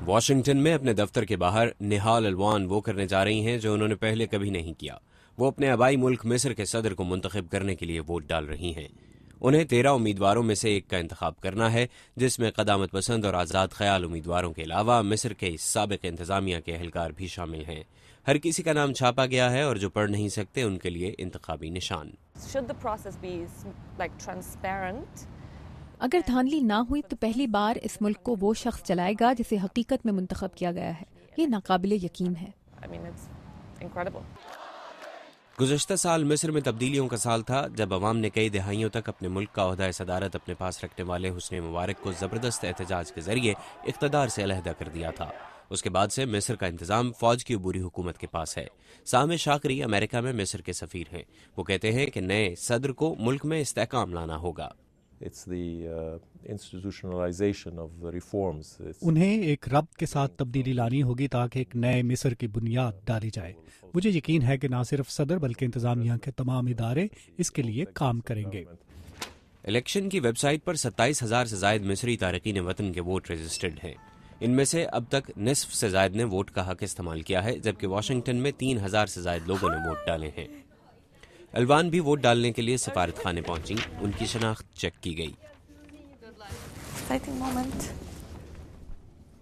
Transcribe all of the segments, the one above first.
Washington میں اپنے دفتر کے باہر نہال الوان وہ کرنے جا رہی ہیں جو انہوں نے پہلے کبھی نہیں کیا۔ وہ اپنے آبائی ملک مصر کے صدر کو منتخب کرنے کے لیے ووٹ ڈال رہی ہیں۔ انہیں 13 امیدواروں میں سے ایک کا انتخاب کرنا ہے، جس میں قدامت پسند اور آزاد خیال امیدواروں کے علاوہ مصر کے سابق انتظامیہ کے اہلکار بھی شامل ہیں۔ ہر کسی کا نام چھاپا گیا ہے اور جو پڑھ نہیں سکتے ان کے لیے انتخابی نشان۔ اگر دھاندلی نہ ہوئی تو پہلی بار اس ملک کو وہ شخص چلائے گا جسے حقیقت میں منتخب کیا گیا ہے۔ یہ ناقابل یقین ہے۔ گزشتہ سال مصر میں تبدیلیوں کا سال تھا، جب عوام نے کئی دہائیوں تک اپنے ملک کا عہدہ صدارت اپنے پاس رکھنے والے حسنی مبارک کو زبردست احتجاج کے ذریعے اقتدار سے علیحدہ کر دیا تھا۔ اس کے بعد سے مصر کا انتظام فوج کی عبوری حکومت کے پاس ہے۔ سامح شاکری امریکہ میں مصر کے سفیر ہیں۔ وہ کہتے ہیں کہ نئے صدر کو ملک میں استحکام لانا ہوگا۔ انہیں ایک ربط کے ساتھ تبدیلی لانی ہوگی تاکہ ایک نئے مصر کی بنیاد ڈالی جائے۔ مجھے یقین ہے کہ نہ صرف صدر بلکہ انتظامیہ کے تمام ادارے اس کے لیے کام کریں گے۔ الیکشن کی ویب سائٹ پر 27,000 سے زائد مصری تارکین وطن کے ووٹ رجسٹرڈ ہیں۔ ان میں سے اب تک نصف سے زائد نے ووٹ کا حق استعمال کیا ہے، جبکہ واشنگٹن میں 3,000 سے زائد لوگوں نے ووٹ ڈالے ہیں۔ الوان بھی ووٹ ڈالنے کے لیے سفارت خانے پہنچیں۔ ان کی شناخت چیک کی گئی۔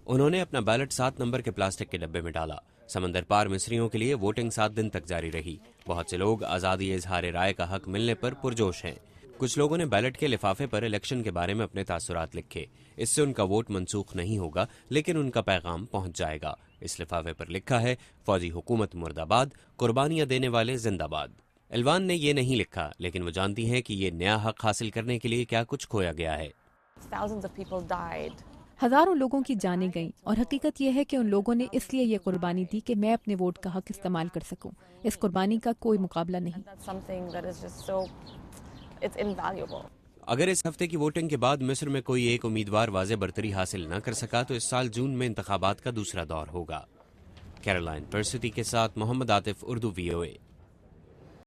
انہوں نے اپنا بیلٹ 7 نمبر کے پلاسٹک کے ڈبے میں ڈالا۔ سمندر پار مصریوں کے لیے ووٹنگ 7 دن تک جاری رہی۔ بہت سے لوگ آزادی اظہار رائے کا حق ملنے پر پرجوش ہیں۔ کچھ لوگوں نے بیلٹ کے لفافے پر الیکشن کے بارے میں اپنے تاثرات لکھے۔ اس سے ان کا ووٹ منسوخ نہیں ہوگا، لیکن ان کا پیغام پہنچ جائے گا۔ اس لفافے پر لکھا ہے، فوجی حکومت مرد آباد، قربانیاں دینے والے زندہ باد۔ الوان نے یہ نہیں لکھا، لیکن وہ جانتی ہیں کہ یہ نیا حق حاصل کرنے کے لیے کیا کچھ کھویا گیا ہے۔ ہزاروں لوگوں کی جانیں گئیں، اور حقیقت یہ ہے کہ ان لوگوں نے اس لیے یہ قربانی دی کہ میں اپنے ووٹ کا حق استعمال کر سکوں۔ اس قربانی کا کوئی مقابلہ نہیں۔ اگر اس ہفتے کی ووٹنگ کے بعد مصر میں کوئی ایک امیدوار واضح برتری حاصل نہ کر سکا تو اس سال جون میں انتخابات کا دوسرا دور ہوگا۔ کیرولائن پرسٹی کے ساتھ محمد عاطف، اردو VOA۔